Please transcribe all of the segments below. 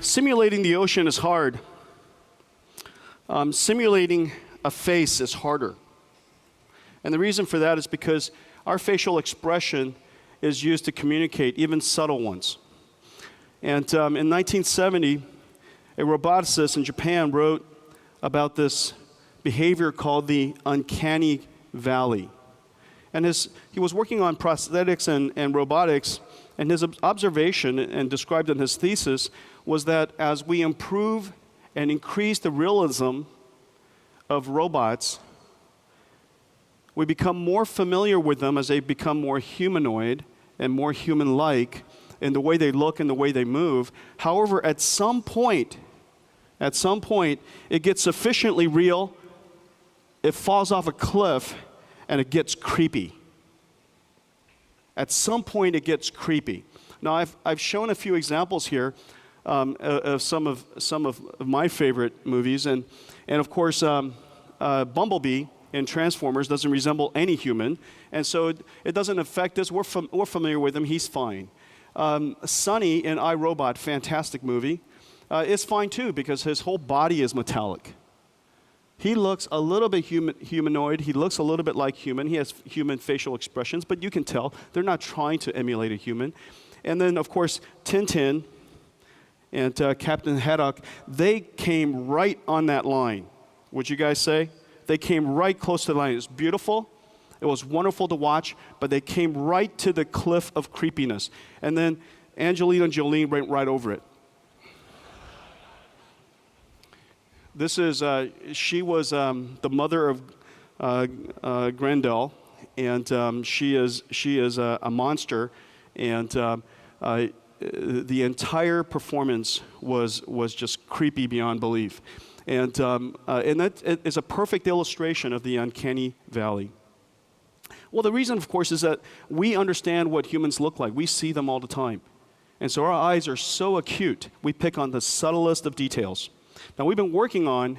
simulating the ocean is hard. Simulating a face is harder. And the reason for that is because our facial expression is used to communicate, even subtle ones. And in 1970, a roboticist in Japan wrote about this behavior called the uncanny valley. And he was working on prosthetics and robotics, and his observation, and described in his thesis, was that as we improve and increase the realism of robots, we become more familiar with them as they become more humanoid and more human-like in the way they look and the way they move. However, at some point, it gets sufficiently real, it falls off a cliff, and it gets creepy. At some point, it gets creepy. Now, I've shown a few examples here of some of my favorite movies, and of course, Bumblebee in Transformers doesn't resemble any human, and so it doesn't affect us. We're familiar with him. He's fine. Sonny in iRobot, fantastic movie, is fine too because his whole body is metallic. He looks a little bit humanoid. He looks a little bit like human. He has human facial expressions, but you can tell they're not trying to emulate a human. And then, of course, Tintin and Captain Haddock, they came right on that line. Would you guys say? They came right close to the line. It was beautiful. It was wonderful to watch, but they came right to the cliff of creepiness. And then Angelina Jolie went right over it. This is, she was the mother of Grendel, and she is a monster, and the entire performance was just creepy beyond belief. And that is a perfect illustration of the uncanny valley. Well, the reason, of course, is that we understand what humans look like. We see them all the time. And so our eyes are so acute, we pick on the subtlest of details. Now, we've been working on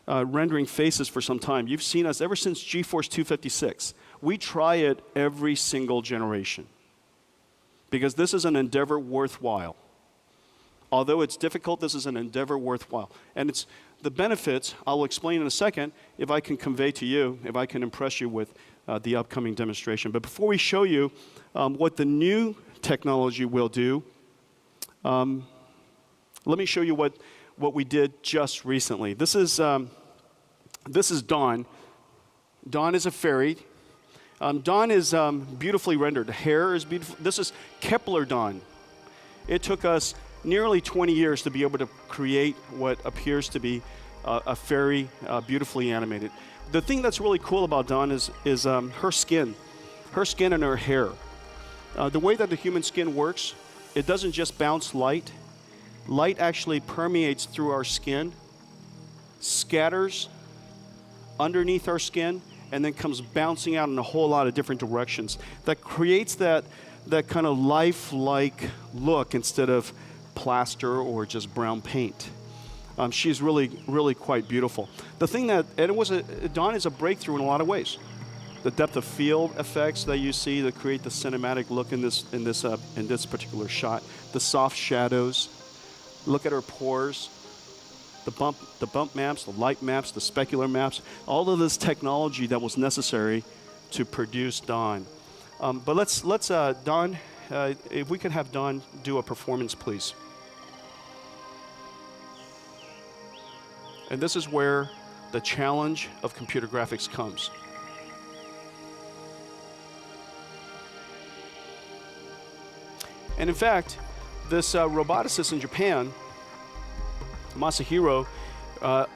rendering faces for some time. You've seen us ever since GeForce 256. We try it every single generation because this is an endeavor worthwhile. Although it's difficult, this is an endeavor worthwhile. And it's the benefits, I'll explain in a second, if I can convey to you, if I can impress you with the upcoming demonstration. But before we show you what the new technology will do, let me show you what we did just recently. This is Dawn. Dawn is a fairy. Dawn is beautifully rendered. The hair is beautiful. This is Kepler Dawn. It took us nearly 20 years to be able to create what appears to be a fairy, beautifully animated. The thing that's really cool about Dawn is her skin and her hair. The way that the human skin works, it doesn't just bounce light. Light actually permeates through our skin, scatters underneath our skin, and then comes bouncing out in a whole lot of different directions. That creates that kind of lifelike look instead of plaster or just brown paint. She's really, really quite beautiful. The thing Dawn is a breakthrough in a lot of ways. The depth of field effects that you see that create the cinematic look in this particular shot, the soft shadows. Look at her pores, the bump maps, the light maps, the specular maps, all of this technology that was necessary to produce Dawn. But let's Dawn, if we could have Dawn do a performance, please. And this is where the challenge of computer graphics comes. And in fact, this roboticist in Japan, Masahiro,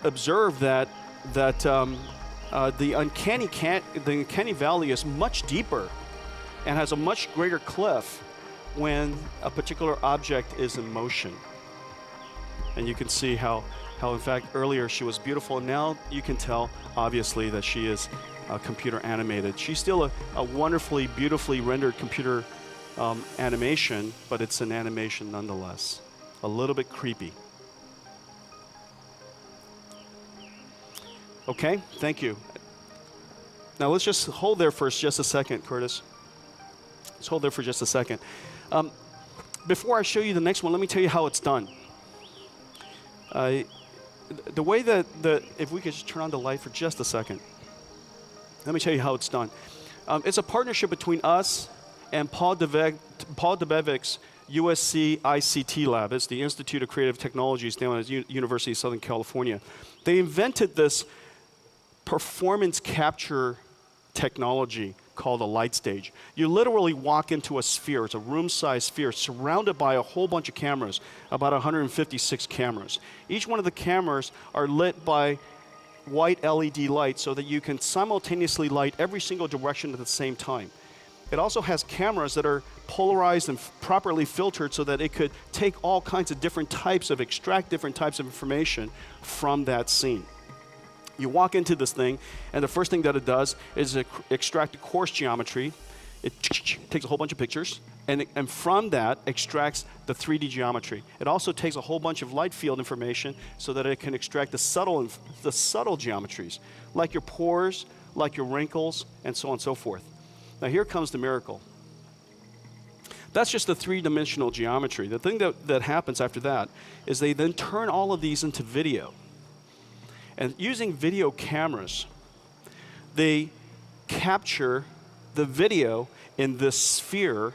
observed that the uncanny valley is much deeper and has a much greater cliff when a particular object is in motion. And you can see how in fact earlier she was beautiful, and now you can tell obviously that she is computer animated. She's still a wonderfully, beautifully rendered computer animation, but it's an animation nonetheless. A little bit creepy. Okay, thank you. Now let's just hold there for just a second, Curtis. Let's hold there for just a second. Before I show you the next one, let me tell you how it's done. The way that if we could just turn on the light for just a second. Let me tell you how it's done. It's a partnership between us and Paul Debevic's USC ICT lab. It's the Institute of Creative Technologies down at University of Southern California. They invented this performance capture technology called a light stage. You literally walk into a sphere, it's a room-sized sphere, surrounded by a whole bunch of cameras, about 156 cameras. Each one of the cameras are lit by white LED lights so that you can simultaneously light every single direction at the same time. It also has cameras that are polarized and properly filtered so that it could take all kinds of different types of, extract different types of information from that scene. You walk into this thing, and the first thing that it does is extract a coarse geometry. It takes a whole bunch of pictures, and from that extracts the 3D geometry. It also takes a whole bunch of light field information so that it can extract the subtle geometries, like your pores, like your wrinkles, and so on and so forth. Now here comes the miracle. That's just the three-dimensional geometry. The thing that happens after that is they then turn all of these into video. And using video cameras, they capture the video in this sphere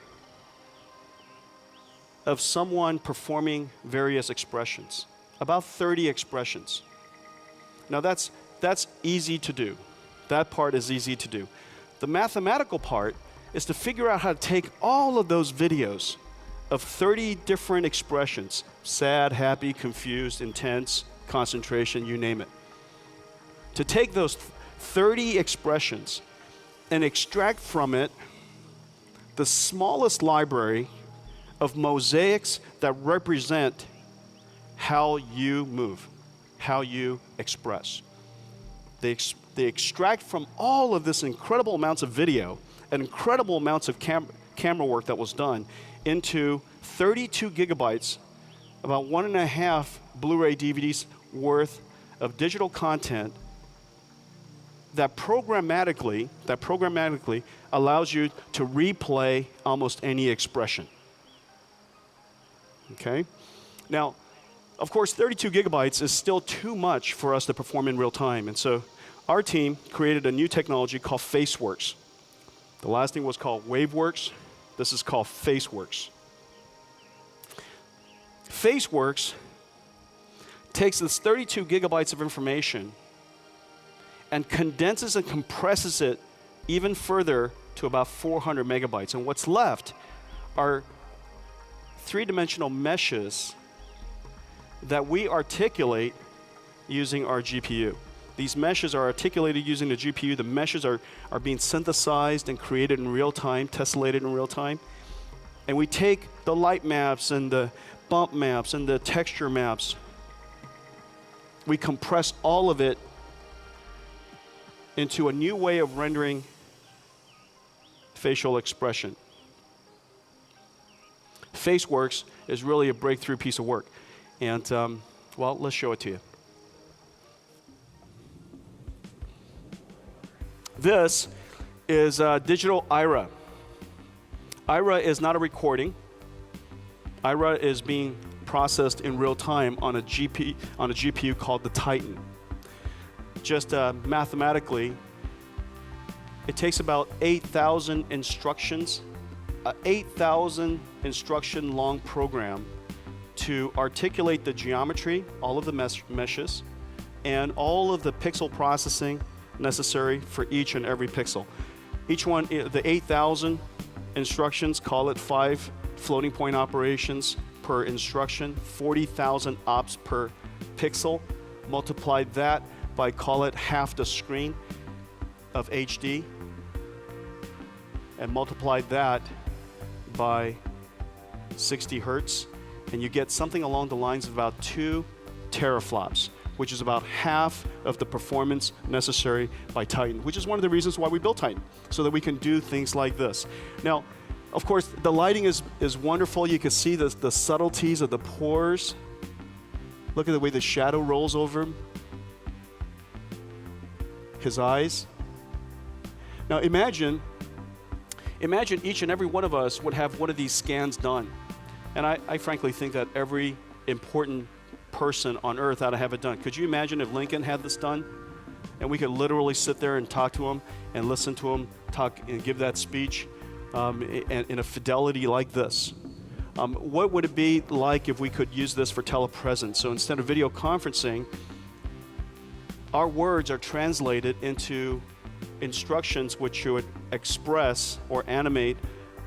of someone performing various expressions, about 30 expressions. Now that's easy to do. That part is easy to do. The mathematical part is to figure out how to take all of those videos of 30 different expressions, sad, happy, confused, intense, concentration, you name it. To take those 30 expressions and extract from it the smallest library of mosaics that represent how you move, how you express. They extract from all of this incredible amounts of video and incredible amounts of camera work that was done into 32 gigabytes, about 1.5 Blu-ray DVDs worth of digital content that programmatically allows you to replay almost any expression. Okay? Now, of course, 32 gigabytes is still too much for us to perform in real time, and so our team created a new technology called FaceWorks. The last thing was called WaveWorks. This is called FaceWorks. FaceWorks takes this 32 gigabytes of information and condenses and compresses it even further to about 400 megabytes. And what's left are three-dimensional meshes that we articulate using our GPU. These meshes are articulated using the GPU. The meshes are being synthesized and created in real time, tessellated in real time. And we take the light maps and the bump maps and the texture maps. We compress all of it into a new way of rendering facial expression. FaceWorks is really a breakthrough piece of work. And, well, let's show it to you. This is digital IRA. IRA is not a recording. IRA is being processed in real time on a GPU called the Titan. Just mathematically, it takes about 8,000 instructions, 8,000 instruction long program to articulate the geometry, all of the meshes, and all of the pixel processing necessary for each and every pixel. Each one, the 8,000 instructions, call it 5 floating point operations per instruction, 40,000 ops per pixel. Multiply that by, call it half the screen of HD, and multiply that by 60 hertz, and you get something along the lines of about 2 teraflops, which is about half of the performance necessary by Titan, which is one of the reasons why we built Titan, so that we can do things like this. Now, of course, the lighting is wonderful. You can see the subtleties of the pores. Look at the way the shadow rolls over him. His eyes. Now imagine each and every one of us would have one of these scans done. And I frankly think that every important person on earth how to have it done. Could you imagine if Lincoln had this done? And we could literally sit there and talk to him and listen to him talk and give that speech in a fidelity like this. What would it be like if we could use this for telepresence? So instead of video conferencing, our words are translated into instructions which should express or animate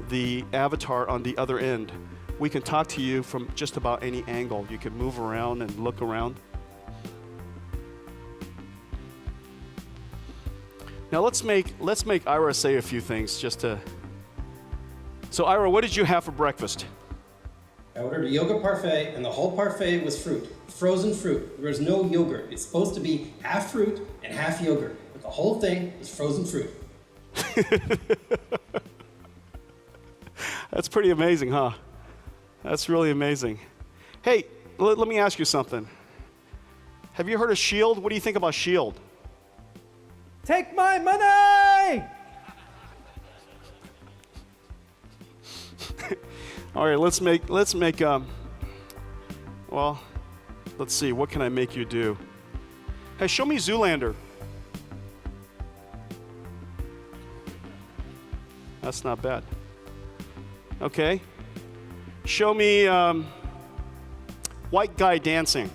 the avatar on the other end. We can talk to you from just about any angle. You can move around and look around. Now let's make Ira say a few things just to. So Ira, what did you have for breakfast? I ordered a yogurt parfait, and the whole parfait was fruit, frozen fruit. There was no yogurt. It's supposed to be half fruit and half yogurt, but the whole thing was frozen fruit. That's pretty amazing, huh? That's really amazing. Hey, let me ask you something. Have you heard of Shield? What do you think about Shield? Take my money! All right, let's make well, let's see, what can I make you do? Hey, show me Zoolander. That's not bad. Okay. Show me white guy dancing.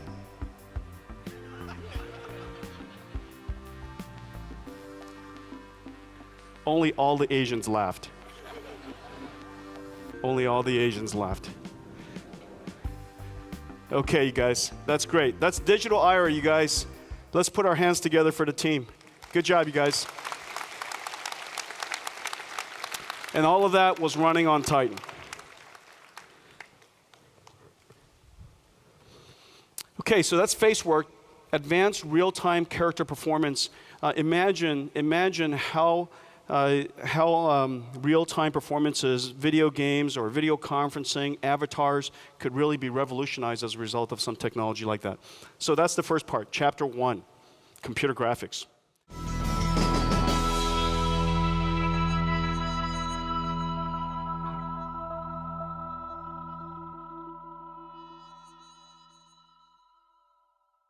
Only all the Asians laughed. Only all the Asians laughed. Okay, you guys, that's great. That's Digital Ira, you guys. Let's put our hands together for the team. Good job, you guys. And all of that was running on Titan. Okay, so that's face work, advanced real-time character performance. Imagine how real-time performances, video games or video conferencing, avatars could really be revolutionized as a result of some technology like that. So that's the first part, chapter 1, computer graphics.